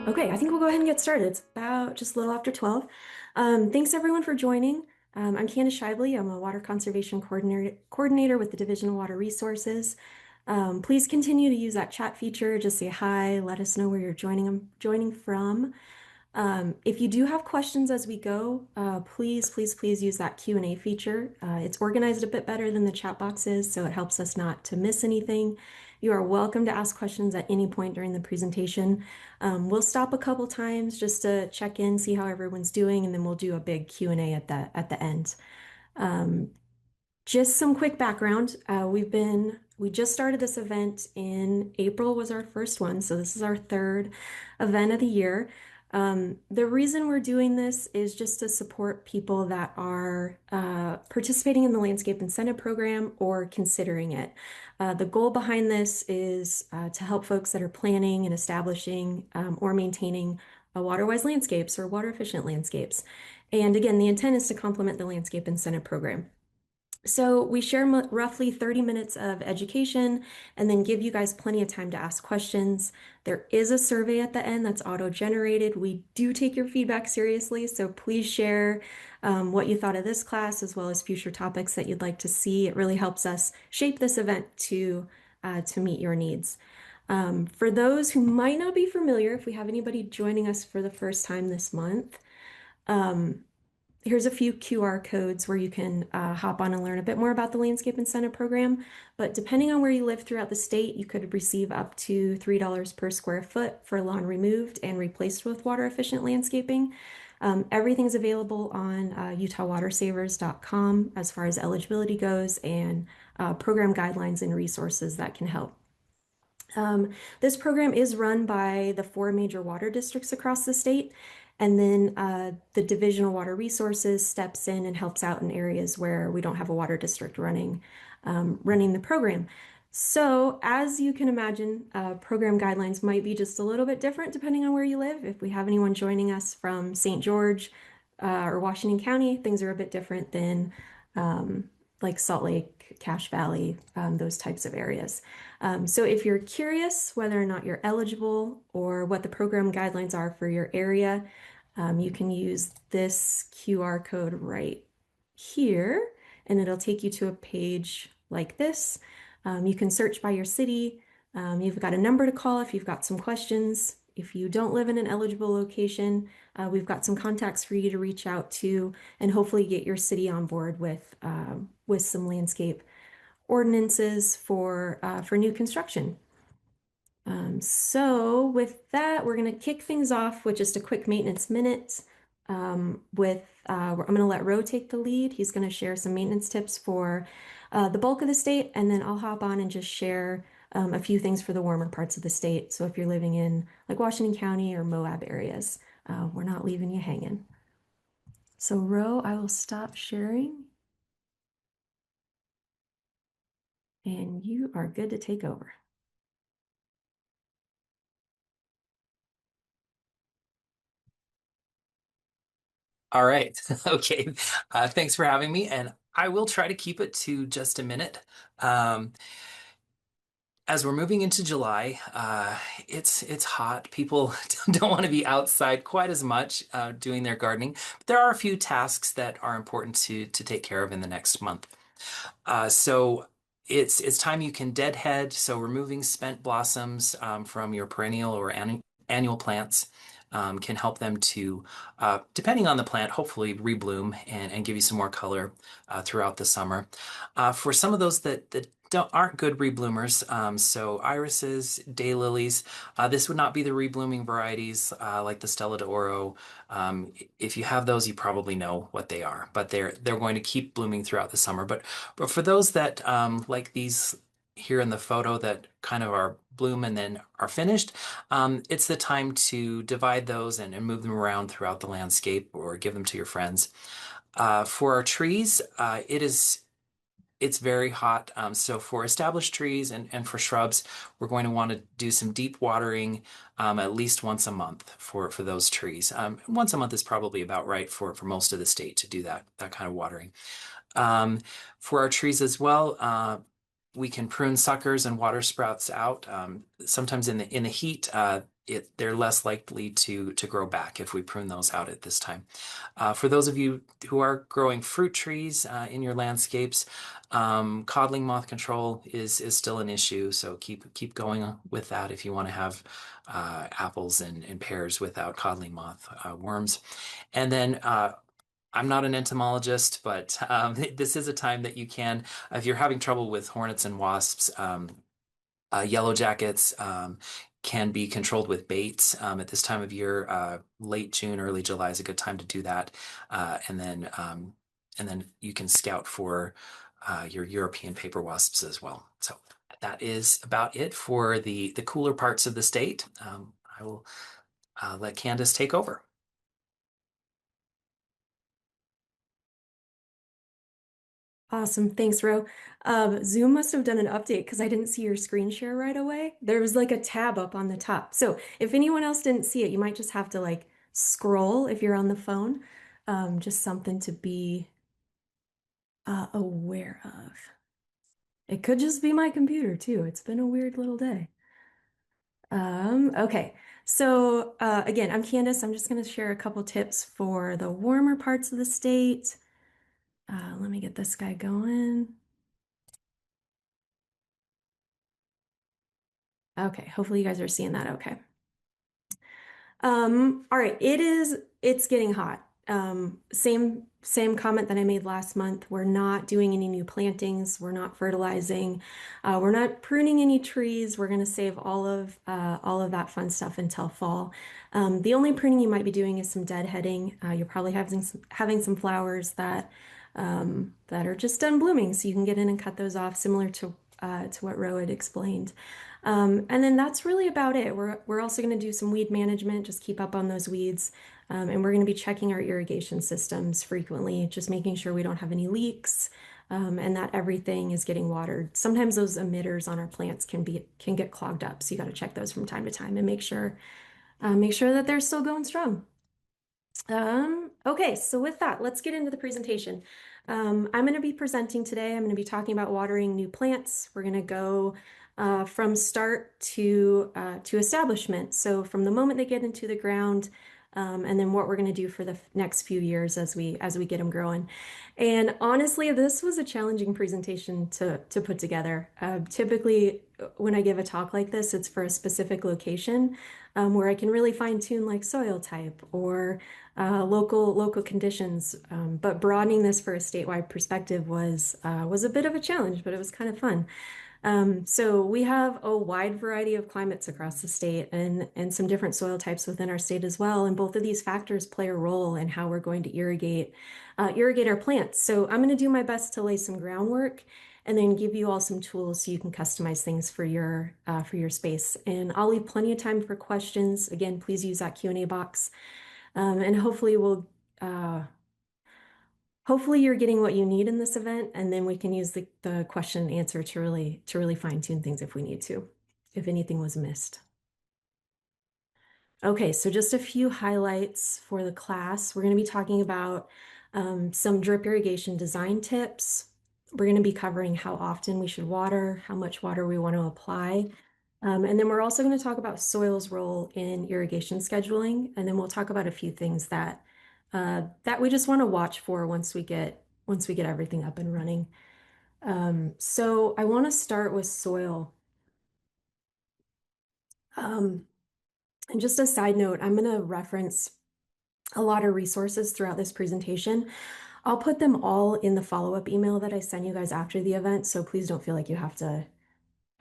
Okay, I think we'll go ahead and get started. It's about just a little after 12. Thanks everyone for joining. I'm Candace Shively. I'm a water conservation coordinator with the Division of Water Resources. Please continue to use that chat feature. Just say hi, let us know where you're joining from. If you do have questions as we go, please use that Q&A feature. It's organized a bit better than the chat box is, so it helps us not to miss anything. You are welcome to ask questions at any point during the presentation. We'll stop a couple times just to check in, see how everyone's doing, and then we'll do a big Q&A at the end. Just some quick background. We just started this event in April was our first one, so this is our third event of the year. The reason we're doing this is just to support people that are participating in the Landscape Incentive Program or considering it. The goal behind this is to help folks that are planning and establishing or maintaining water-wise landscapes or water-efficient landscapes. And again, the intent is to complement the Landscape Incentive Program. So we share roughly 30 minutes of education and then give you guys plenty of time to ask questions. There is a survey at the end that's auto-generated. We do take your feedback seriously, so please share what you thought of this class as well as future topics that you'd like to see. It really helps us shape this event to meet your needs. For those who might not be familiar, if we have anybody joining us for the first time this month, here's a few QR codes where you can hop on and learn a bit more about the Landscape Incentive Program. But depending on where you live throughout the state, you could receive up to $3 per square foot for lawn removed and replaced with water efficient landscaping. Everything's available on utahwatersavers.com as far as eligibility goes and program guidelines and resources that can help. This program is run by the 4 major water districts across the state, and then the Division of Water Resources steps in and helps out in areas where we don't have a water district running the program. So, as you can imagine, program guidelines might be just a little bit different depending on where you live. If we have anyone joining us from St. George or Washington County, things are a bit different than like Salt Lake, Cache Valley, those types of areas. So if you're curious whether or not you're eligible or what the program guidelines are for your area, you can use this QR code right here, and it'll take you to a page like this. You can search by your city. You've got a number to call if you've got some questions. If you don't live in an eligible location, we've got some contacts for you to reach out to and hopefully get your city on board with some landscape ordinances for new construction. So with that, we're going to kick things off with just a quick maintenance minute. I'm going to let Ro take the lead. He's going to share some maintenance tips for the bulk of the state, and then I'll hop on and just share a few things for the warmer parts of the state. So if you're living in like Washington County or Moab areas, we're not leaving you hanging. So Ro, I will stop sharing, and you are good to take over. All right. Okay. Thanks for having me, and I will try to keep it to just a minute. As we're moving into July, it's hot. People don't want to be outside quite as much doing their gardening. But there are a few tasks that are important to take care of in the next month. So it's time you can deadhead. So removing spent blossoms from your perennial or annual plants can help them to, depending on the plant, hopefully rebloom and give you some more color throughout the summer. For some of those that aren't good rebloomers, so irises, daylilies, this would not be the reblooming varieties like the Stella d'Oro. If you have those, you probably know what they are, but they're going to keep blooming throughout the summer. But for those that like these here in the photo that kind of are bloom and then are finished, it's the time to divide those and move them around throughout the landscape or give them to your friends. For our trees, it's very hot. So for established trees and for shrubs, we're going to want to do some deep watering at least once a month for those trees. Once a month is probably about right for most of the state to do that kind of watering. For our trees as well, we can prune suckers and water sprouts out. Sometimes in the heat, they're less likely to grow back if we prune those out at this time. For those of you who are growing fruit trees in your landscapes, codling moth control is still an issue. So keep going with that if you want to have apples and pears without codling moth worms. And then I'm not an entomologist, but this is a time that you can, if you're having trouble with hornets and wasps, yellow jackets can be controlled with baits at this time of year. Late June, early July is a good time to do that, and then you can scout for your European paper wasps as well. So that is about it for the cooler parts of the state. I will let Candace take over. Awesome. Thanks, Ro. Zoom must have done an update because I didn't see your screen share right away. There was like a tab up on the top. So if anyone else didn't see it, you might just have to like scroll if you're on the phone. Just something to be aware of. It could just be my computer too. It's been a weird little day. Okay. So again, I'm Candace. I'm just going to share a couple tips for the warmer parts of the state. Let me get this guy going. Okay, hopefully you guys are seeing that okay. All right, it's getting hot. Same comment that I made last month. We're not doing any new plantings, we're not fertilizing, we're not pruning any trees. We're gonna save all of that fun stuff until fall. The only pruning you might be doing is some deadheading. You're probably having some flowers that are just done blooming, so you can get in and cut those off, similar to what Ro had explained. And then that's really about it. We're also going to do some weed management, just keep up on those weeds. And we're going to be checking our irrigation systems frequently, just making sure we don't have any leaks, and that everything is getting watered. Sometimes those emitters on our plants can get clogged up, so you got to check those from time to time and make sure that they're still going strong. Okay, so with that, let's get into the presentation. I'm going to be presenting today. I'm going to be talking about watering new plants. We're going to go from start to establishment. So from the moment they get into the ground, and then what we're going to do for the next few years as we get them growing. And honestly, this was a challenging presentation to put together. Typically, when I give a talk like this, it's for a specific location where I can really fine tune like soil type or local conditions. But broadening this for a statewide perspective was a bit of a challenge, but it was kind of fun. So we have a wide variety of climates across the state and some different soil types within our state as well. And both of these factors play a role in how we're going to irrigate our plants. So I'm going to do my best to lay some groundwork and then give you all some tools so you can customize things for your space. And I'll leave plenty of time for questions. Again, please use that Q&A box. And uh, hopefully you're getting what you need in this event, and then we can use the question and answer to really fine tune things if we need to, if anything was missed. Okay, so just a few highlights for the class. We're going to be talking about some drip irrigation design tips. We're going to be covering how often we should water, how much water we want to apply. And then we're also going to talk about soil's role in irrigation scheduling. And then we'll talk about a few things that we just want to watch for once we get everything up and running. So I want to start with soil. Um, and just a side note, I'm going to reference a lot of resources throughout this presentation. I'll put them all in the follow-up email that I send you guys after the event. So please don't feel like you have to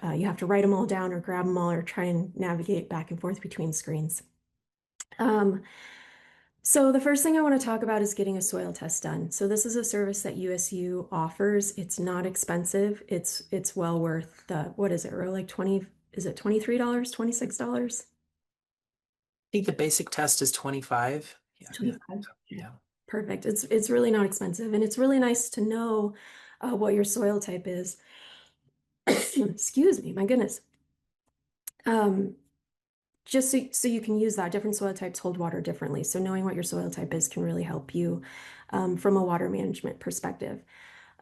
write them all down or grab them all or try and navigate back and forth between screens. So the first thing I want to talk about is getting a soil test done. So this is a service that USU offers. It's not expensive. It's well worth what is it, or like 20, is it $23, $26? I think the basic test is 25. Yeah, yeah, 25. Okay. yeah. Perfect. It's really not expensive, and it's really nice to know what your soil type is. Excuse me, my goodness. Um, just so you can use that. Different soil types hold water differently. So knowing what your soil type is can really help you from a water management perspective.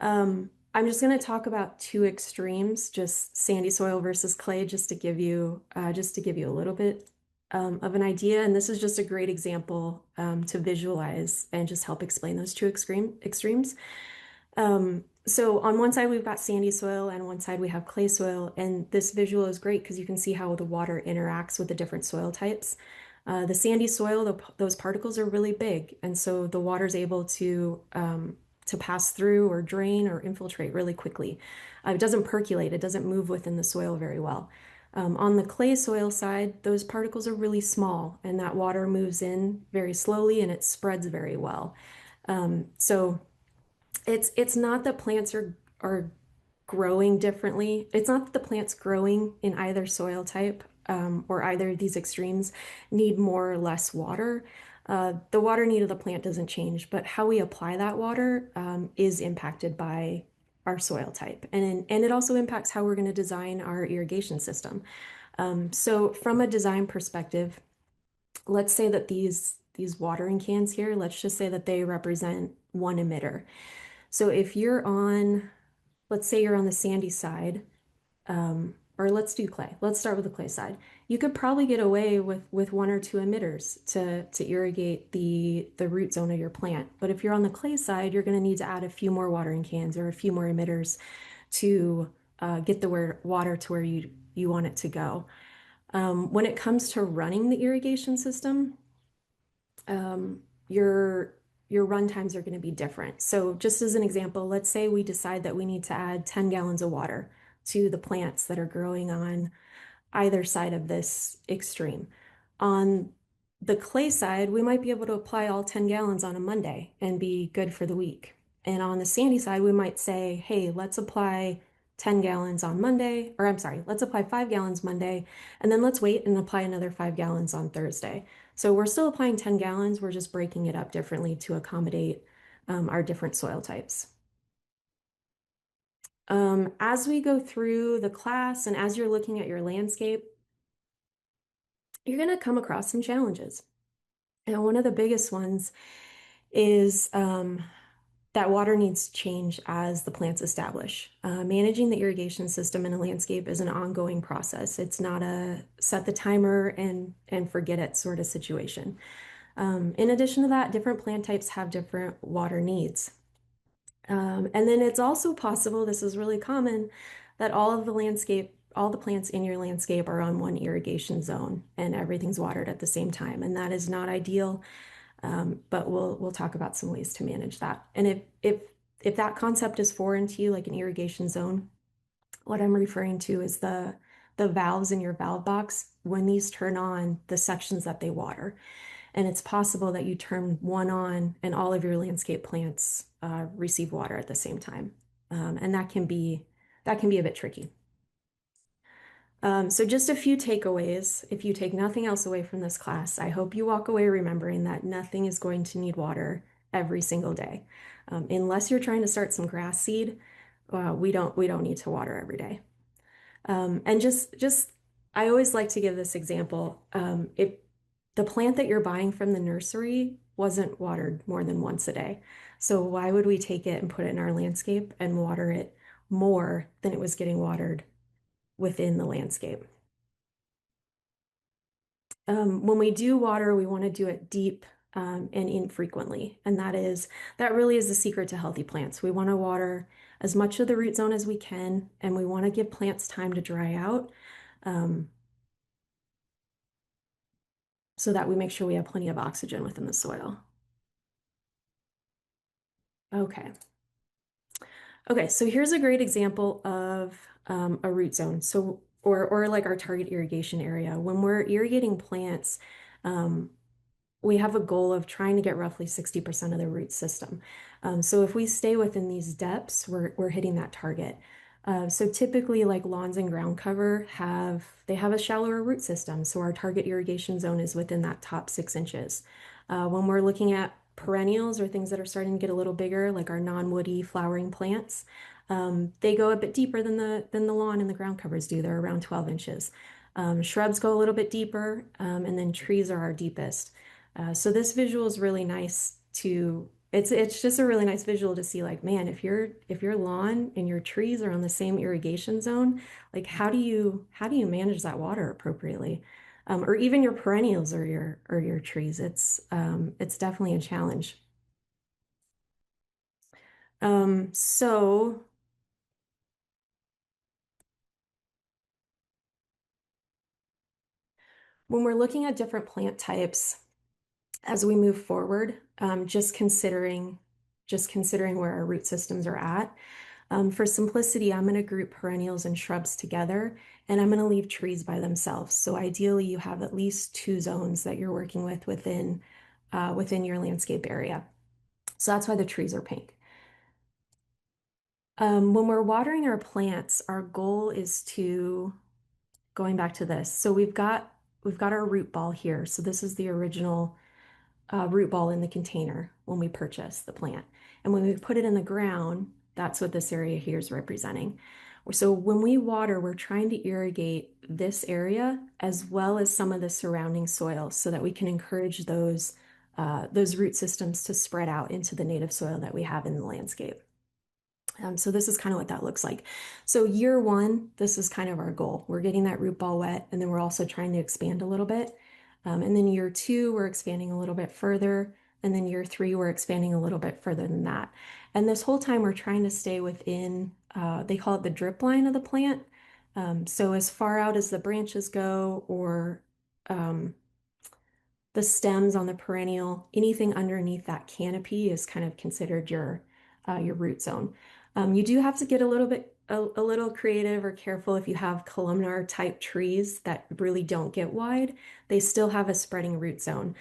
I'm just going to talk about two extremes, just sandy soil versus clay, just to give you a little bit of an idea, and this is just a great example to visualize and just help explain those two extremes. So on one side we've got sandy soil and one side we have clay soil, and this visual is great because you can see how the water interacts with the different soil types. The sandy soil, those particles are really big, and so the water's able to pass through or drain or infiltrate really quickly. It doesn't percolate, it doesn't move within the soil very well. On the clay soil side, those particles are really small, and that water moves in very slowly and it spreads very well. So it's not that plants are growing differently. It's not that the plants growing in either soil type or either of these extremes need more or less water. The water need of the plant doesn't change, but how we apply that water is impacted by our soil type, and it also impacts how we're going to design our irrigation system. So from a design perspective, let's say that these watering cans here, let's just say that they represent one emitter. So if you're on, let's say you're on the sandy side, or let's do clay. Let's start with the clay side. You could probably get away with one or two emitters to irrigate the root zone of your plant. But if you're on the clay side, you're going to need to add a few more watering cans or a few more emitters to get the water to where you want it to go. When it comes to running the irrigation system, um, your your run times are going to be different. So just as an example, let's say we decide that we need to add 10 gallons of water to the plants that are growing on either side of this extreme. On the clay side, we might be able to apply all 10 gallons on a Monday and be good for the week. And on the sandy side, we might say, hey, let's apply 10 gallons on Monday, or I'm sorry, let's apply 5 gallons Monday, and then let's wait and apply another 5 gallons on Thursday. So we're still applying 10 gallons, we're just breaking it up differently to accommodate our different soil types. As we go through the class and as you're looking at your landscape, you're going to come across some challenges. And one of the biggest ones is that water needs to change as the plants establish. Managing the irrigation system in a landscape is an ongoing process. It's not a set the timer and forget it sort of situation. In addition to that, different plant types have different water needs. And then it's also possible, this is really common, that all the plants in your landscape are on one irrigation zone and everything's watered at the same time. And that is not ideal, but we'll talk about some ways to manage that. And if that concept is foreign to you, like an irrigation zone, what I'm referring to is the valves in your valve box. When these turn on, the sections that they water. And it's possible that you turn one on and all of your landscape plants receive water at the same time. And that can be a bit tricky. So just a few takeaways. If you take nothing else away from this class, I hope you walk away remembering that nothing is going to need water every single day. Unless you're trying to start some grass seed, we don't need to water every day. And just I always like to give this example. If the plant that you're buying from the nursery wasn't watered more than once a day, so why would we take it and put it in our landscape and water it more than it was getting watered within the landscape? When we do water, we want to do it deep and infrequently, and that really is the secret to healthy plants. We want to water as much of the root zone as we can, and we want to give plants time to dry out. Um, so that we make sure we have plenty of oxygen within the soil. Okay. Okay, so here's a great example of a root zone. So, or like our target irrigation area. When we're irrigating plants, um, we have a goal of trying to get roughly 60% of the root system. So if we stay within these depths, we're hitting that target. So typically like lawns and ground cover they have a shallower root system. So our target irrigation zone is within that top 6 inches. When we're looking at perennials or things that are starting to get a little bigger, like our non-woody flowering plants, they go a bit deeper than the lawn and the ground covers do. They're around 12 inches. Shrubs go a little bit deeper, and then trees are our deepest. So this visual is really nice it's just a really nice visual to see like, man, if your lawn and your trees are on the same irrigation zone, like how do you manage that water appropriately? or even your perennials or your trees. It's definitely a challenge. So when we're looking at different plant types as we move forward, just considering where our root systems are at. For simplicity, I'm going to group perennials and shrubs together, and I'm going to leave trees by themselves. So ideally, you have at least two zones that you're working with within your landscape area. So that's why the trees are pink. When we're watering our plants, our goal is to, going back to this, so we've got our root ball here. So this is the original root ball in the container when we purchase the plant. And when we put it in the ground, that's what this area here is representing. So when we water, we're trying to irrigate this area as well as some of the surrounding soil so that we can encourage those root systems to spread out into the native soil that we have in the landscape. So this is kind of what that looks like. So year one, this is kind of our goal. We're getting that root ball wet, and then we're also trying to expand a little bit. And then year two, we're expanding a little bit further. And then year three, we're expanding a little bit further than that. And this whole time, we're trying to stay within, they call it the drip line of the plant. So as far out as the branches go, or um, the stems on the perennial, anything underneath that canopy is kind of considered your root zone. You do have to get a little creative or careful if you have columnar type trees that really don't get wide. They still have a spreading root zone.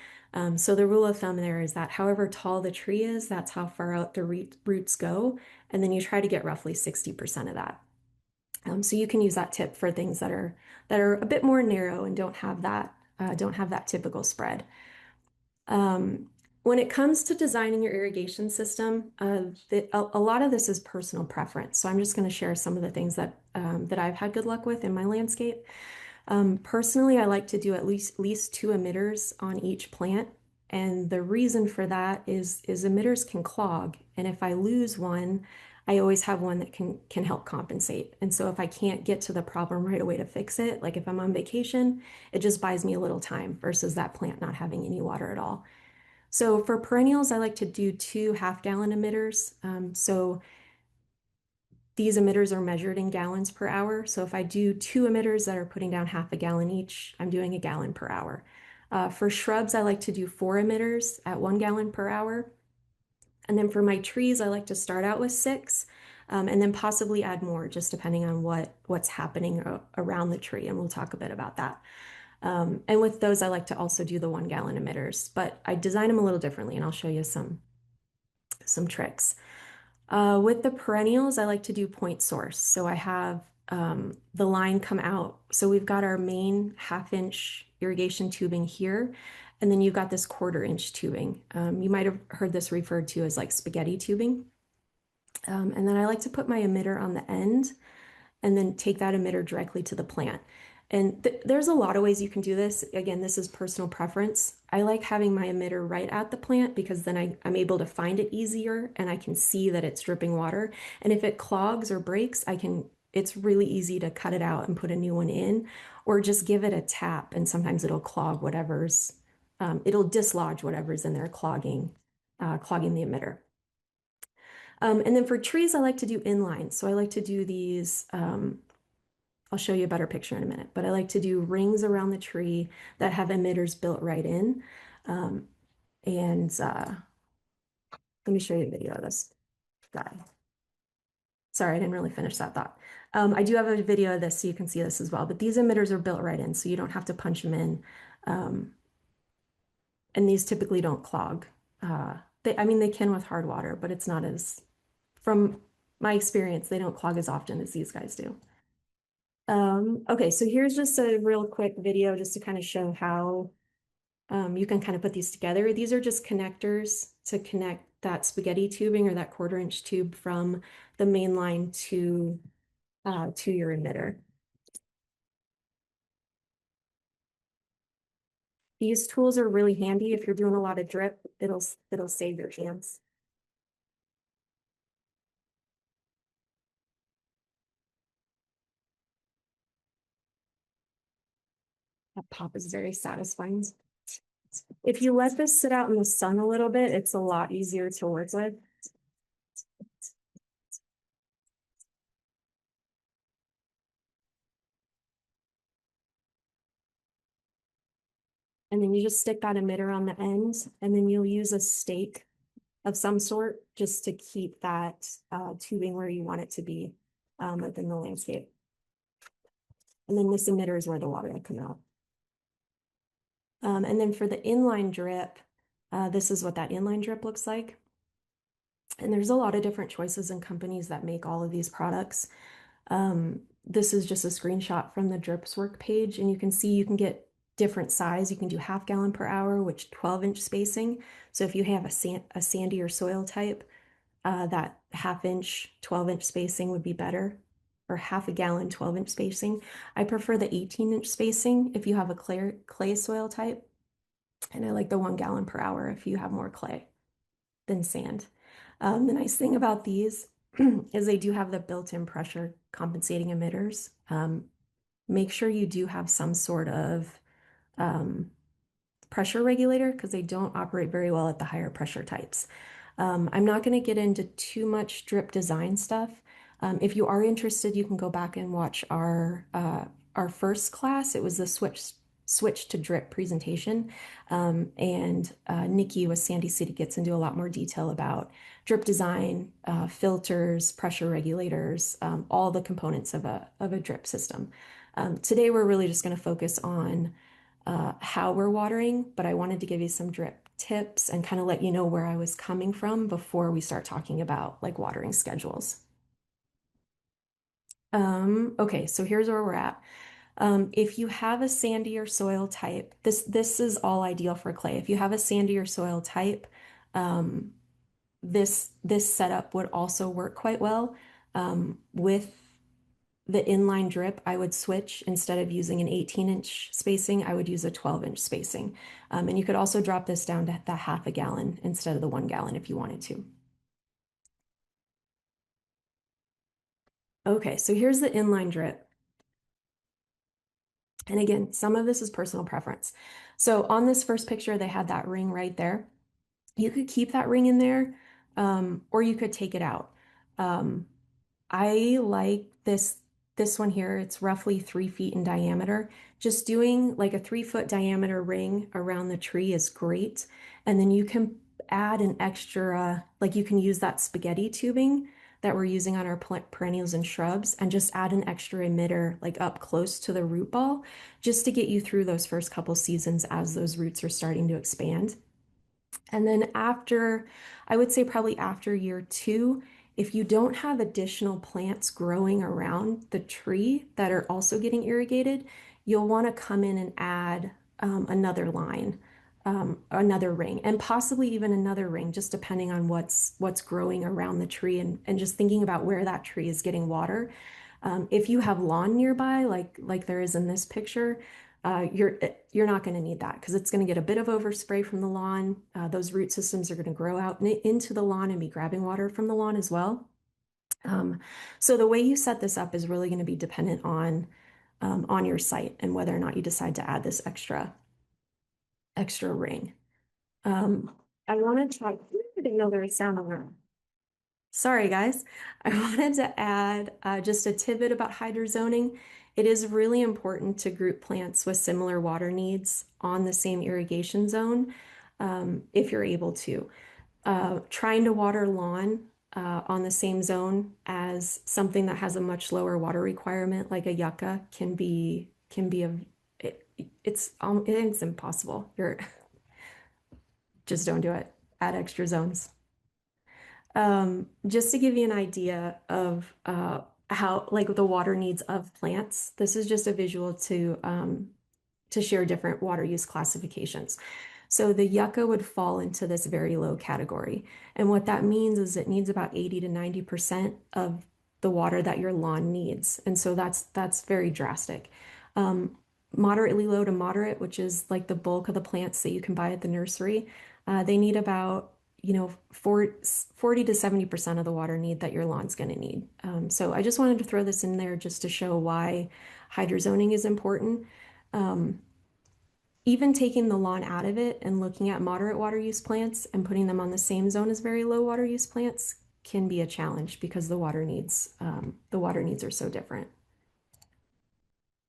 So the rule of thumb there is that however tall the tree is, that's how far out the roots go, and then you try to get roughly 60% of that. So you can use that tip for things that are a bit more narrow and don't have that typical spread. Um, when it comes to designing your irrigation system, a lot of this is personal preference. So I'm just going to share some of the things that I've had good luck with in my landscape. Personally, I like to do at least two emitters on each plant. And the reason for that is emitters can clog. And if I lose one, I always have one that can help compensate. And so if I can't get to the problem right away to fix it, like if I'm on vacation, it just buys me a little time versus that plant not having any water at all. So for perennials, I like to do two half-gallon emitters. So these emitters are measured in gallons per hour. So if I do two emitters that are putting down half a gallon each, I'm doing a gallon per hour. For shrubs, I like to do four emitters at 1 gallon per hour. And then for my trees, I like to start out with six, and then possibly add more, just depending on what's happening around the tree. And we'll talk a bit about that. And with those, I like to also do the 1 gallon emitters, but I design them a little differently, and I'll show you some tricks. With the perennials, I like to do point source. So I have the line come out. So we've got our main 1/2 inch irrigation tubing here, and then you've got this 1/4 inch tubing. You might have heard this referred to as like spaghetti tubing. And then I like to put my emitter on the end and then take that emitter directly to the plant. And there's a lot of ways you can do this. Again, this is personal preference. I like having my emitter right at the plant because then I'm able to find it easier and I can see that it's dripping water. And if it clogs or breaks, it's really easy to cut it out and put a new one in, or just give it a tap and sometimes it'll clog it'll dislodge whatever's in there clogging the emitter. And then for trees, I like to do inline. So I like to do these, I'll show you a better picture in a minute, but I like to do rings around the tree that have emitters built right in. And let me show you a video of this guy. Sorry, I didn't really finish that thought. I do have a video of this so you can see this as well, but these emitters are built right in, so you don't have to punch them in. And these typically don't clog. I mean, they can with hard water, but it's not from my experience, they don't clog as often as these guys do. Okay, so here's just a real quick video just to kind of show how you can kind of put these together. These are just connectors to connect that spaghetti tubing or that 1/4 inch tube from the main line to your emitter. These tools are really handy if you're doing a lot of drip. It'll save your hands. That pop is very satisfying. If you let this sit out in the sun a little bit, it's a lot easier to work with. And then you just stick that emitter on the end, and then you'll use a stake of some sort just to keep that tubing where you want it to be within the landscape. And then this emitter is where the water will come out. And then for the inline drip, this is what that inline drip looks like. And there's a lot of different choices and companies that make all of these products. This is just a screenshot from the drips work page, and you can see you can get different size. You can do half gallon per hour, which 12-inch spacing. So if you have a sandier soil type, that half-inch, 12-inch spacing would be better, or half a gallon, 12-inch spacing. I prefer the 18-inch spacing if you have a clay soil type, and I like the 1 gallon per hour if you have more clay than sand. The nice thing about these is they do have the built-in pressure compensating emitters. Make sure you do have some sort of um, pressure regulator because they don't operate very well at the higher pressure types. I'm not going to get into too much drip design stuff. If you are interested, you can go back and watch our first class. It was the switch to drip presentation, and Nikki with Sandy City gets into a lot more detail about drip design, filters, pressure regulators, all the components of a drip system. Today, we're really just going to focus on how we're watering, but I wanted to give you some drip tips and kind of let you know where I was coming from before we start talking about like watering schedules. Okay, so here's where we're at. If you have a sandier soil type, this is all ideal for clay. If you have a sandier soil type, um, this setup would also work quite well. With the inline drip, I would switch instead of using an 18-inch spacing, I would use a 12-inch spacing. And you could also drop this down to the half a gallon instead of the 1 gallon if you wanted to. Okay, so here's the inline drip. And again, some of this is personal preference. So on this first picture, they had that ring right there. You could keep that ring in there, or you could take it out. Um, I like this one here. It's roughly 3 feet in diameter. Just doing like a 3 foot diameter ring around the tree is great. And then you can add an extra, like you can use that spaghetti tubing that we're using on our perennials and shrubs and just add an extra emitter like up close to the root ball just to get you through those first couple seasons as those roots are starting to expand. And then after, I would say probably after year 2, if you don't have additional plants growing around the tree that are also getting irrigated, you'll want to come in and add another line, another ring, and possibly even another ring, just depending on what's growing around the tree and just thinking about where that tree is getting water. If you have lawn nearby, like there is in this picture, you're not going to need that because it's going to get a bit of overspray from the lawn. Those root systems are going to grow out into the lawn and be grabbing water from the lawn as well. Um, so the way you set this up is really going to be dependent on your site and whether or not you decide to add this extra ring. I wanted to, I didn't know there was sound on that. Sorry, guys. I wanted to add just a tidbit about hydrozoning. It is really important to group plants with similar water needs on the same irrigation zone, if you're able to. Trying to water lawn on the same zone as something that has a much lower water requirement, like a yucca, can be it's impossible. You're just don't do it. Add extra zones. Just to give you an idea of how like the water needs of plants, this is just a visual to share different water use classifications. So the yucca would fall into this very low category. And what that means is it needs about 80 to 90% of the water that your lawn needs. And so that's very drastic. Moderately low to moderate, which is like the bulk of the plants that you can buy at the nursery, they need about 40 to 70% of the water need that your lawn's going to need. So I just wanted to throw this in there just to show why hydrozoning is important. even taking the lawn out of it and looking at moderate water use plants and putting them on the same zone as very low water use plants can be a challenge because the water needs are so different.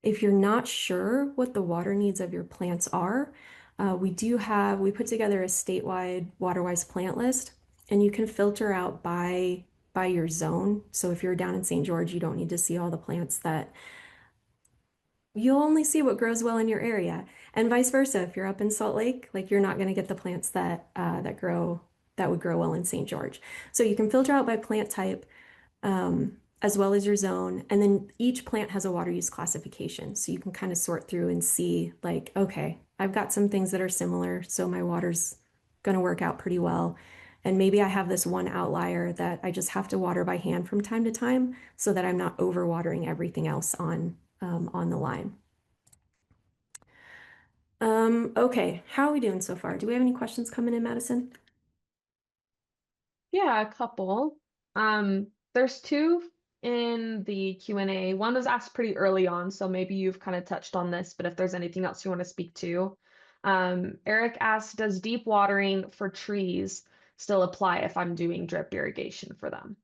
If you're not sure what the water needs of your plants are, we put together a statewide water-wise plant list, and you can filter out by your zone. So if you're down in St. George, you don't need to see all the plants that you'll only see what grows well in your area, and vice versa. If you're up in Salt Lake, like you're not going to get the plants that would grow well in St. George. So you can filter out by plant type, as well as your zone. And then each plant has a water use classification. So you can kind of sort through and see, like, okay, I've got some things that are similar, so my water's going to work out pretty well. And maybe I have this one outlier that I just have to water by hand from time to time so that I'm not overwatering everything else on the line. Okay, how are we doing so far? Do we have any questions coming in, Madison? Yeah, a couple. There's two in the Q&A. One was asked pretty early on, so maybe you've kind of touched on this, but if there's anything else you want to speak to. Eric asked, does deep watering for trees still apply if I'm doing drip irrigation for them?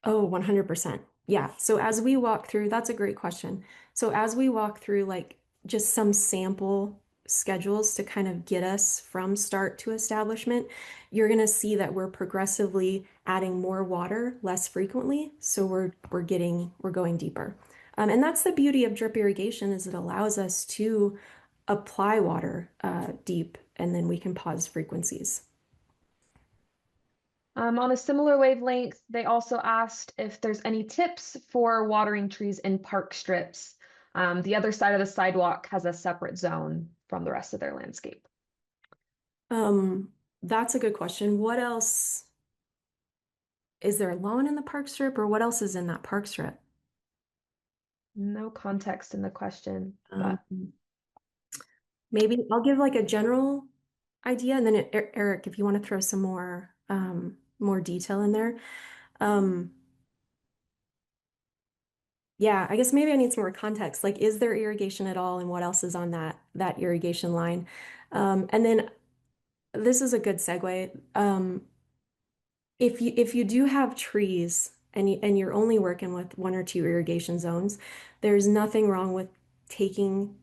Oh, 100%. Yeah. So as we walk through, that's a great question. So as we walk through like just some sample schedules to kind of get us from start to establishment, you're going to see that we're progressively adding more water less frequently. So we're going deeper. And that's the beauty of drip irrigation is it allows us to apply water deep and then we can pause frequencies. On a similar wavelength, they also asked if there's any tips for watering trees in park strips. The other side of the sidewalk has a separate zone from the rest of their landscape. That's a good question. What else? Is there a lawn in the park strip or what else is in that park strip? No context in the question, Um, but maybe I'll give like a general idea and then Eric, if you want to throw some more detail in there. Um, yeah, I guess maybe I need some more context. Like, is there irrigation at all and what else is on that irrigation line? And then this is a good segue. If you do have trees and you're only working with one or two irrigation zones, there's nothing wrong with taking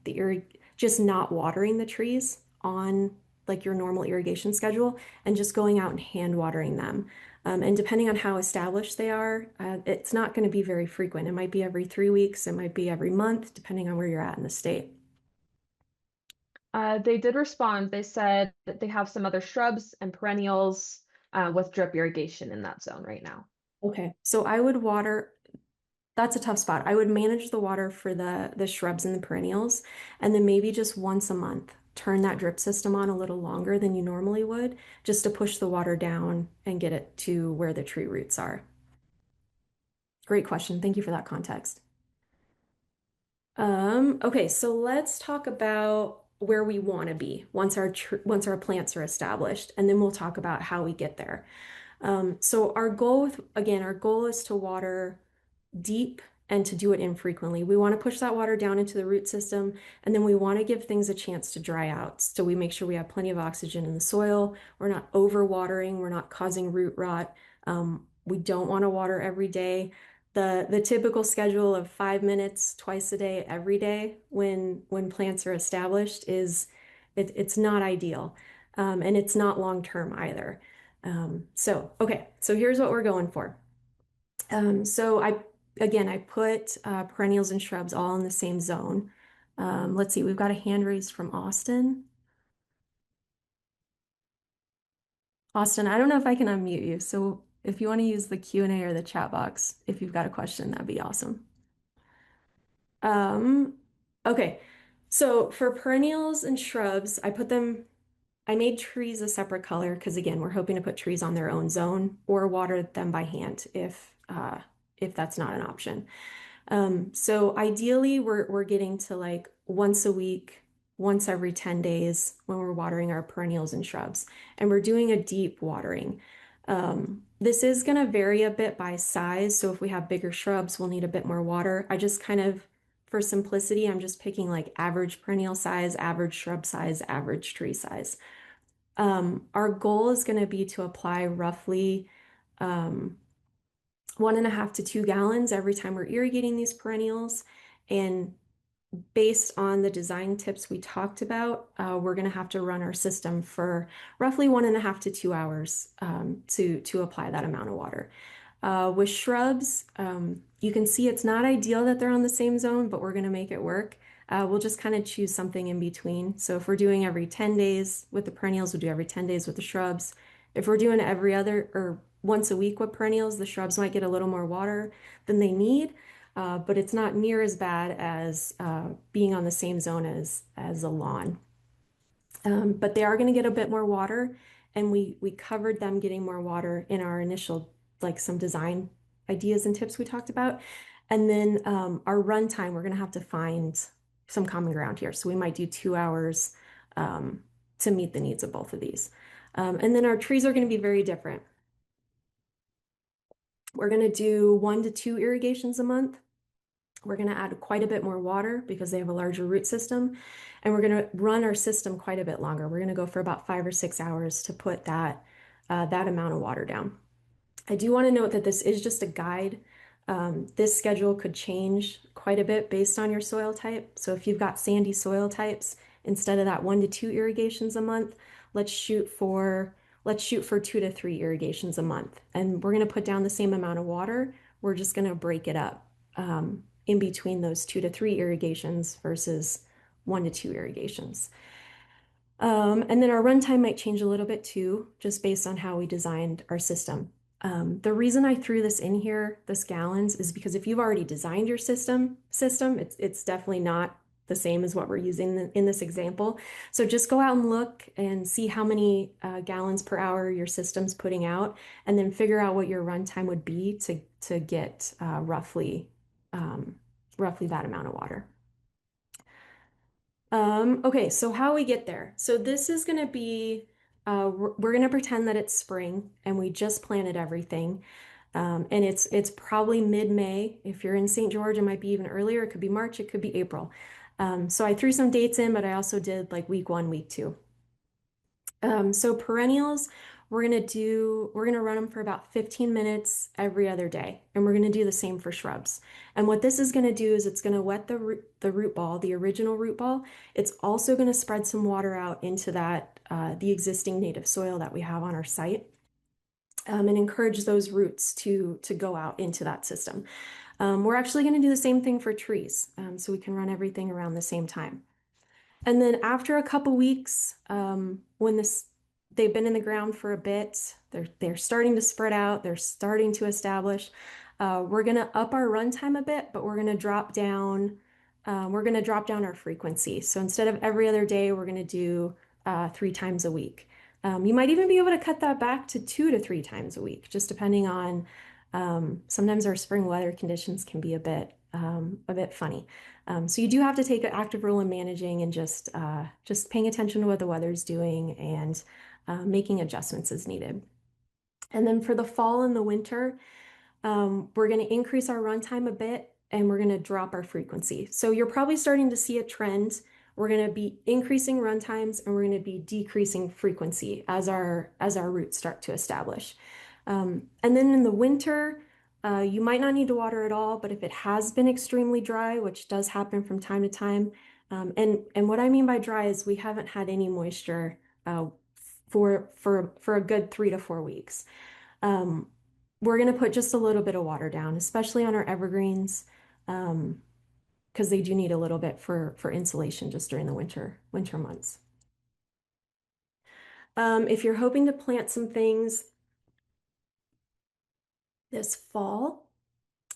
just not watering the trees on like your normal irrigation schedule and just going out and hand watering them. And depending on how established they are, it's not going to be very frequent. It might be every 3 weeks, it might be every month, depending on where you're at in the state. they did respond. They said that they have some other shrubs and perennials with drip irrigation in that zone right now. Okay, so I would water. That's a tough spot. I would manage the water for the shrubs and the perennials, and then maybe just once a month, turn that drip system on a little longer than you normally would, just to push the water down and get it to where the tree roots are. Great question. Thank you for that context. Okay, so let's talk about where we want to be once our plants are established, and then we'll talk about how we get there. So our goal is to water deep and to do it infrequently. We want to push that water down into the root system, and then we want to give things a chance to dry out. So we make sure we have plenty of oxygen in the soil. We're not overwatering. We're not causing root rot. We don't want to water every day. The typical schedule of 5 minutes twice a day, every day when plants are established it's not ideal. And it's not long term either. Okay, so here's what we're going for. So I put perennials and shrubs all in the same zone. Let's see, we've got a hand raised from Austin. Austin, I don't know if I can unmute you, so if you want to use the Q&A or the chat box, if you've got a question, that'd be awesome. Um, okay, so for perennials and shrubs, I made trees a separate color because again, we're hoping to put trees on their own zone or water them by hand if that's not an option. So ideally we're getting to like once a week, once every 10 days when we're watering our perennials and shrubs. And we're doing a deep watering. This is going to vary a bit by size. So if we have bigger shrubs, we'll need a bit more water. I just kind of for simplicity, I'm just picking like average perennial size, average shrub size, average tree size. Our goal is going to be to apply roughly 1.5 to 2 gallons every time we're irrigating these perennials. And based on the design tips we talked about, we're going to have to run our system for roughly 1.5 to 2 hours to apply that amount of water. With shrubs, you can see it's not ideal that they're on the same zone, but we're going to make it work. We'll just kind of choose something in between. So if we're doing every 10 days with the perennials, we'll do every 10 days with the shrubs. If we're doing every other or once a week with perennials, the shrubs might get a little more water than they need, but it's not near as bad as being on the same zone as a lawn. But they are going to get a bit more water, and we covered them getting more water in our initial, like some design ideas and tips we talked about. And then our run time, we're going to have to find some common ground here. So we might do 2 hours to meet the needs of both of these. And then our trees are going to be very different. We're going to do 1 to 2 irrigations a month. We're going to add quite a bit more water because they have a larger root system. And we're going to run our system quite a bit longer. We're going to go for about 5 or 6 hours to put that amount of water down. I do want to note that this is just a guide. This schedule could change quite a bit based on your soil type. So if you've got sandy soil types, instead of that 1 to 2 irrigations a month, let's shoot for 2 to 3 irrigations a month. And we're going to put down the same amount of water. We're just going to break it up in between those 2 to 3 irrigations versus 1 to 2 irrigations. And then our runtime might change a little bit too, just based on how we designed our system. The reason I threw this in here, this gallons, is because if you've already designed your system, it's definitely not the same as what we're using in this example. So just go out and look and see how many gallons per hour your system's putting out, and then figure out what your runtime would be to get roughly that amount of water. Okay, so how we get there. So this is going to be, we're going to pretend that it's spring and we just planted everything. And it's probably mid-May. If you're in St. George, it might be even earlier. It could be March, it could be April. So I threw some dates in, but I also did like week 1, week 2. So perennials, we're gonna run them for about 15 minutes every other day, and we're gonna do the same for shrubs. And what this is gonna do is it's gonna wet the root ball, the original root ball. It's also gonna spread some water out into that the existing native soil that we have on our site, and encourage those roots to go out into that system. We're actually gonna do the same thing for trees, so we can run everything around the same time. And then after a couple weeks, when they've been in the ground for a bit, they're starting to spread out, they're starting to establish. We're gonna up our runtime a bit, but we're gonna drop down. We're gonna drop down our frequency. So instead of every other day, we're gonna do 3 times a week. You might even be able to cut that back to 2 to 3 times a week, just depending on. Sometimes our spring weather conditions can be a bit funny. So you do have to take an active role in managing and just paying attention to what the weather's doing and making adjustments as needed. And then for the fall and the winter, we're going to increase our runtime a bit and we're going to drop our frequency. So you're probably starting to see a trend. We're going to be increasing runtimes and we're going to be decreasing frequency as our roots start to establish. And then in the winter, you might not need to water at all, but if it has been extremely dry, which does happen from time to time, and what I mean by dry is we haven't had any moisture for a good 3 to 4 weeks. We're going to put just a little bit of water down, especially on our evergreens, because they do need a little bit for insulation just during the winter months. If you're hoping to plant some things this fall,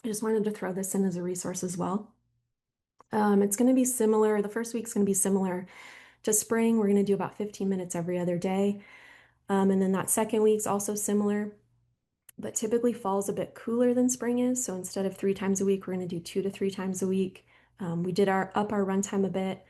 I just wanted to throw this in as a resource as well. It's going to be similar. The first week's going to be similar to spring. We're going to do about 15 minutes every other day. And then that second week's also similar, but typically fall's a bit cooler than spring is. So instead of 3 times a week, we're going to do 2 to 3 times a week. We did up our runtime a bit.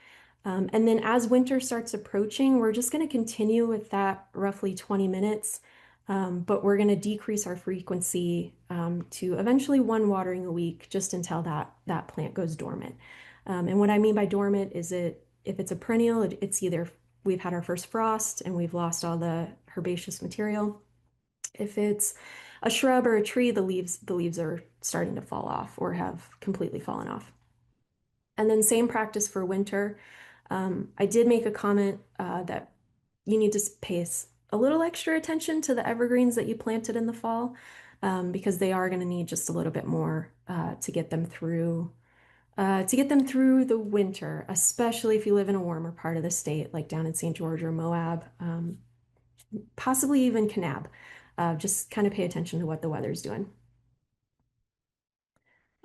And then as winter starts approaching, we're just going to continue with that roughly 20 minutes. But we're going to decrease our frequency to eventually 1 watering a week just until that plant goes dormant. And what I mean by dormant is if it's a perennial, it's either we've had our first frost and we've lost all the herbaceous material. If it's a shrub or a tree, the leaves are starting to fall off or have completely fallen off. And then same practice for winter. I did make a comment that you need to pay a little extra attention to the evergreens that you planted in the fall because they are going to need just a little bit more to get them through the winter, especially if you live in a warmer part of the state, like down in St. George or Moab, possibly even Kanab. Just kind of pay attention to what the weather's doing.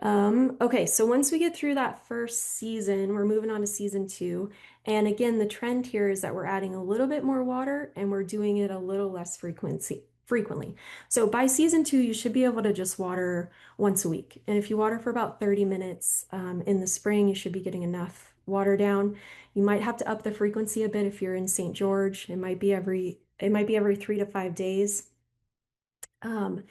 Okay, so once we get through that first season, we're moving on to season two. And again, the trend here is that we're adding a little bit more water and we're doing it a little less frequently. So by season two, you should be able to just water once a week. And if you water for about 30 minutes in the spring, you should be getting enough water down. You might have to up the frequency a bit if you're in St. George. It might be every 3 to 5 days. Um,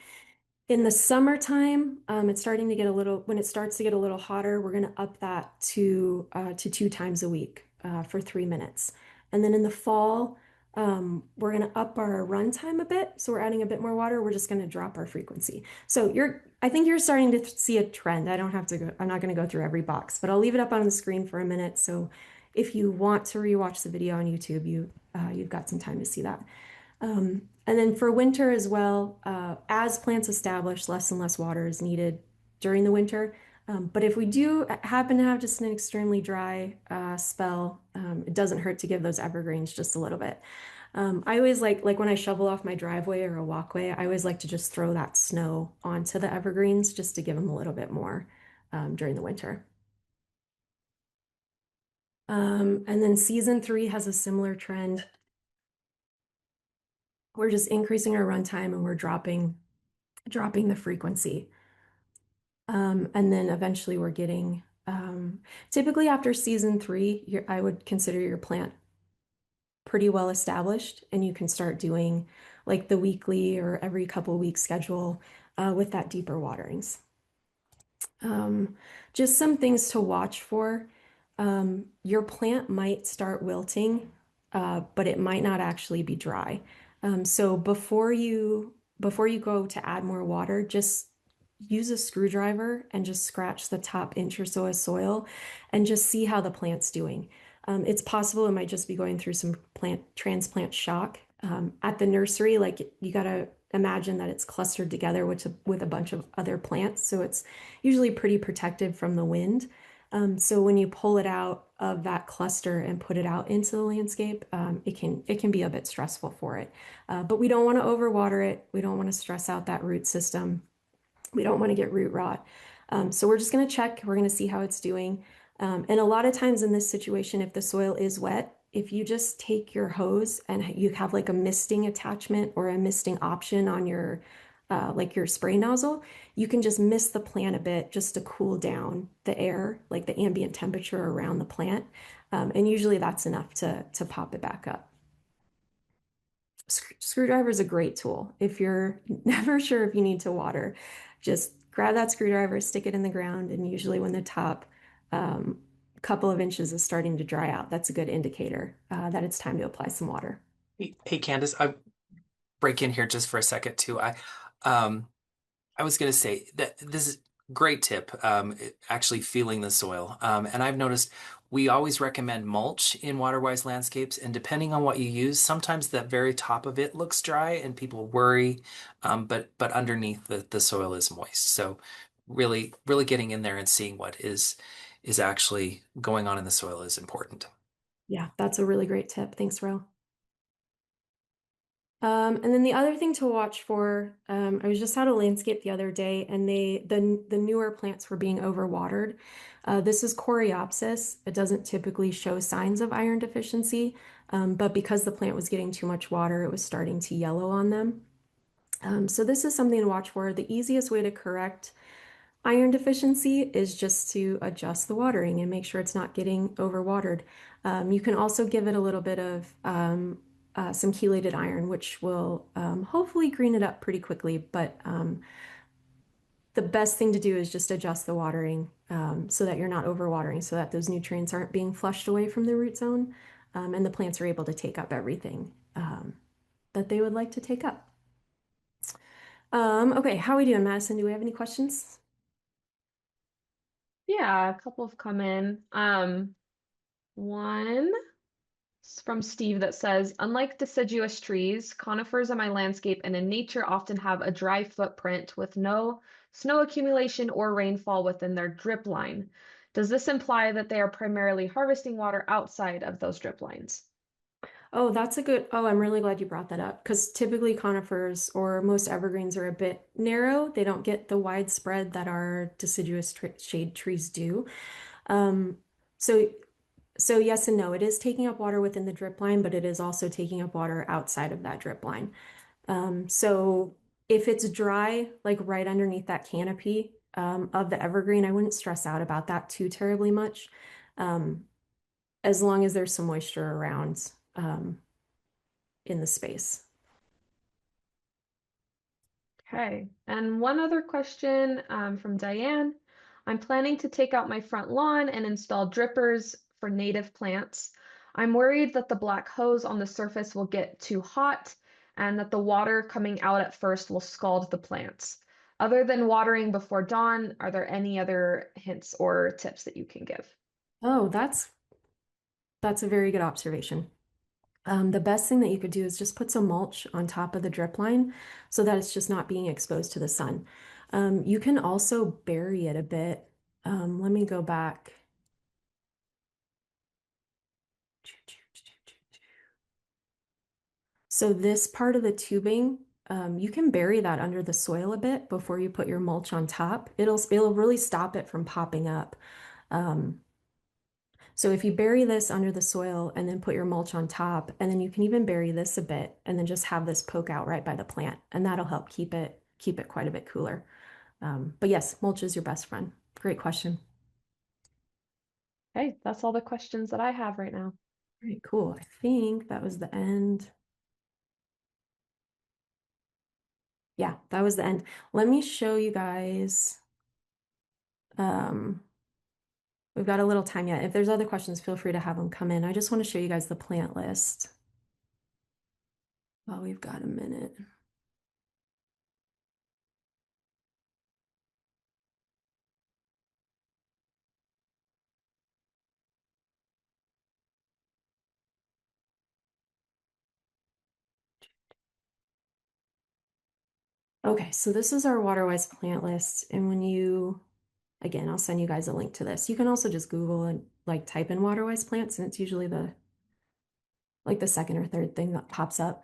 in the summertime, it's starting to get a little, when it starts to get a little hotter, we're going to up that to 2 times a week for 3 minutes. And then in the fall, we're going to up our run time a bit. So we're adding a bit more water. We're just going to drop our frequency. So I think you're starting to see a trend. I don't have to go, I'm not going to go through every box, but I'll leave it up on the screen for a minute. So if you want to rewatch the video on YouTube, you've got some time to see that. And then for winter as well, as plants establish, less and less water is needed during the winter. But if we do happen to have just an extremely dry spell, it doesn't hurt to give those evergreens just a little bit. I always like when I shovel off my driveway or a walkway, I always like to just throw that snow onto the evergreens just to give them a little bit more during the winter. And then season three has a similar trend. We're just increasing our runtime and we're dropping the frequency. And then eventually we're getting, typically after season three, I would consider your plant pretty well established and you can start doing like the weekly or every couple week schedule with that deeper waterings. Um, just some things to watch for. Your plant might start wilting, but it might not actually be dry. So before you go to add more water, just use a screwdriver and just scratch the top inch or so of soil and just see how the plant's doing. It's possible it might just be going through some plant transplant shock. At the nursery, like you gotta imagine that it's clustered together with a bunch of other plants, so it's usually pretty protected from the wind. So when you pull it out of that cluster and put it out into the landscape, it can be a bit stressful for it. But we don't want to overwater it. We don't want to stress out that root system. We don't want to get root rot. So we're just going to check. We're going to see how it's doing. And a lot of times in this situation, if the soil is wet, if you just take your hose and you have like a misting attachment or a misting option on your like your spray nozzle, you can just mist the plant a bit just to cool down the air, like the ambient temperature around the plant. And usually that's enough to pop it back up. Screwdriver is a great tool. If you're never sure if you need to water, just grab that screwdriver, stick it in the ground, and usually when the top couple of inches is starting to dry out, that's a good indicator that it's time to apply some water. Hey, Candace, I break in here just for a second too. Um, I was going to say that this is great tip, actually feeling the soil. And I've noticed we always recommend mulch in water-wise landscapes, and depending on what you use, sometimes the very top of it looks dry and people worry, but underneath the soil is moist. So really getting in there and seeing what is actually going on in the soil is important. Yeah, that's a really great tip. Thanks, Ro. And then the other thing to watch for, I was just at a landscape the other day, and the newer plants were being overwatered. This is Coreopsis. It doesn't typically show signs of iron deficiency, but because the plant was getting too much water, it was starting to yellow on them. So this is something to watch for. The easiest way to correct iron deficiency is just to adjust the watering and make sure it's not getting overwatered. You can also give it a little bit of some chelated iron, which will hopefully green it up pretty quickly. But the best thing to do is just adjust the watering so that you're not overwatering, so that those nutrients aren't being flushed away from the root zone, and the plants are able to take up everything that they would like to take up. Okay, how are we doing, Madison? Do we have any questions? Yeah, a couple have come in. One from Steve that says, unlike deciduous trees, conifers in my landscape and in nature often have a dry footprint with no snow accumulation or rainfall within their drip line. Does this imply that they are primarily harvesting water outside of those drip lines? Oh, that's a good. Oh, I'm really glad you brought that up because typically conifers or most evergreens are a bit narrow. They don't get the widespread that our deciduous shade trees do. Um, so, so yes and no. It is taking up water within the drip line, but it is also taking up water outside of that drip line. So if it's dry, like right underneath that canopy of the evergreen, I wouldn't stress out about that too terribly much, um, as long as there's some moisture around in the space. Okay, and one other question from Diane. I'm planning to take out my front lawn and install drippers for native plants. I'm worried that the black hose on the surface will get too hot and that the water coming out at first will scald the plants. Other than watering before dawn, are there any other hints or tips that you can give? Oh, that's a very good observation. The best thing that you could do is just put some mulch on top of the drip line so that it's just not being exposed to the sun. You can also bury it a bit. Let me go back. So this part of the tubing, you can bury that under the soil a bit before you put your mulch on top. It'll really stop it from popping up. Um, so if you bury this under the soil and then put your mulch on top, and then you can even bury this a bit and then just have this poke out right by the plant, and that'll help keep it quite a bit cooler. But yes, mulch is your best friend. Great question. Hey, that's all the questions that I have right now. All right, cool. I think that was the end. Yeah, that was the end. Let me show you guys. Um, we've got a little time yet. If there's other questions, feel free to have them come in. I just want to show you guys the plant list while we've got a minute. Okay, so this is our water-wise plant list. And again, I'll send you guys a link to this. You can also just Google and like type in water-wise plants, and it's usually the second or third thing that pops up.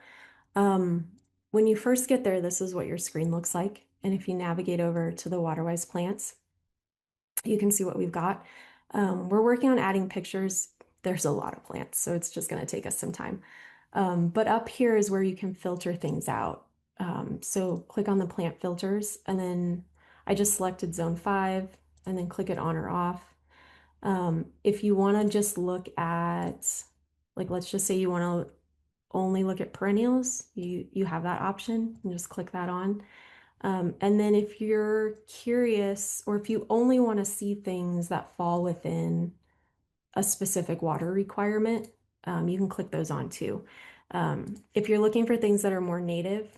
Um, when you first get there, this is what your screen looks like. And if you navigate over to the water-wise plants, you can see what we've got. We're working on adding pictures. There's a lot of plants, so it's just going to take us some time. But up here is where you can filter things out. So click on the plant filters, and then I just selected zone 5, and then click it on or off. If you want to just look at, like, let's just say you want to only look at perennials, you have that option. You just click that on. And then if you're curious, or if you only want to see things that fall within a specific water requirement, you can click those on too. If you're looking for things that are more native,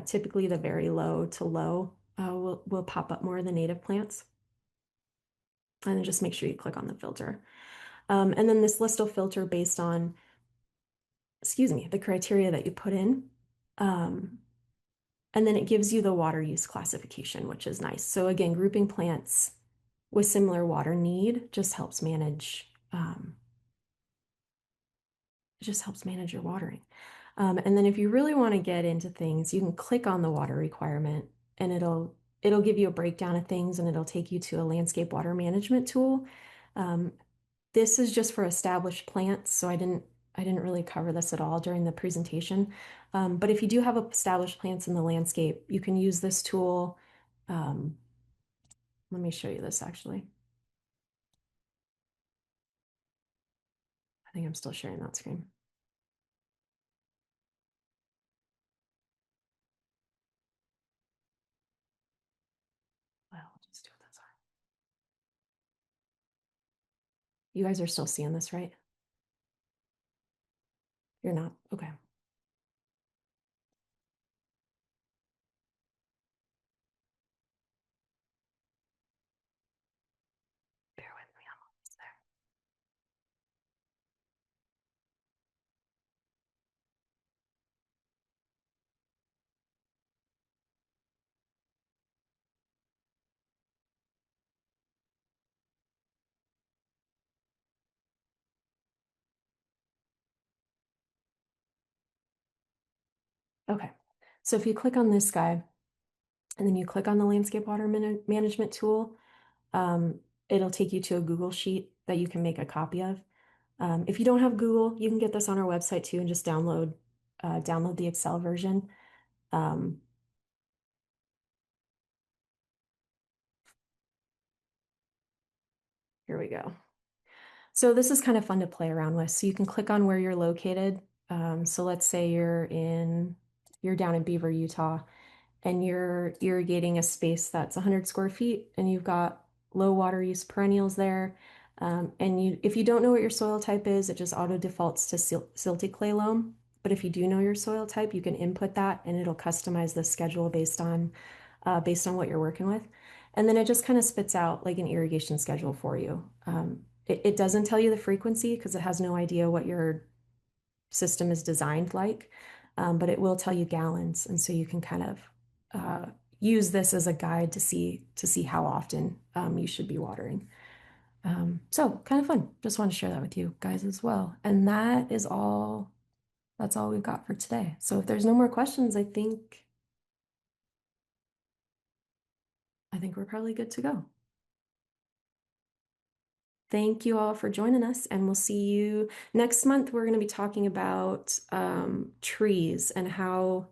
typically the very low to low will pop up more of the native plants. And then just make sure you click on the filter. And then this list will filter based on, excuse me, the criteria that you put in. And then it gives you the water use classification, which is nice. So again, grouping plants with similar water need just helps manage your watering. And then if you really want to get into things, you can click on the water requirement and it'll give you a breakdown of things, and it'll take you to a landscape water management tool. This is just for established plants, so I didn't really cover this at all during the presentation. But if you do have established plants in the landscape, you can use this tool. Um, let me show you this actually. I think I'm still sharing that screen. Well, I'll just do it this way. You guys are still seeing this, right? You're not? Okay. Bear with me, I'm almost there. Okay. So if you click on this guy and then you click on the landscape water management tool, it'll take you to a Google sheet that you can make a copy of. If you don't have Google, you can get this on our website too and just download the Excel version. Um, Here we go. So this is kind of fun to play around with. So you can click on where you're located. So let's say you're down in Beaver, Utah, and you're irrigating a space that's 100 square feet, and you've got low water use perennials there. If you don't know what your soil type is, it just auto defaults to silty clay loam. But if you do know your soil type, you can input that, and it'll customize the schedule based on what you're working with. And then it just kind of spits out like an irrigation schedule for you. It doesn't tell you the frequency because it has no idea what your system is designed like, but it will tell you gallons, and so you can kind of use this as a guide to see how often you should be watering. So kind of fun. Just want to share that with you guys as well. And that is all. That's all we've got for today. So if there's no more questions, I think we're probably good to go. Thank you all for joining us, and we'll see you next month. We're going to be talking about trees and how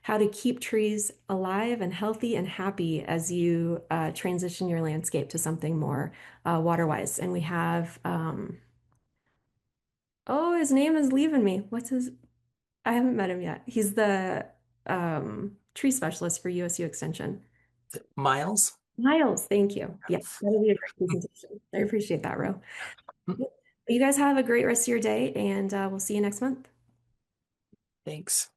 to keep trees alive and healthy and happy as you transition your landscape to something more water-wise. And we have oh, his name is leaving me. What's his? I haven't met him yet. He's the tree specialist for USU Extension. Miles? Miles, thank you. Yeah, that'll be a great presentation. I appreciate that, Ro. You guys have a great rest of your day, and we'll see you next month. Thanks.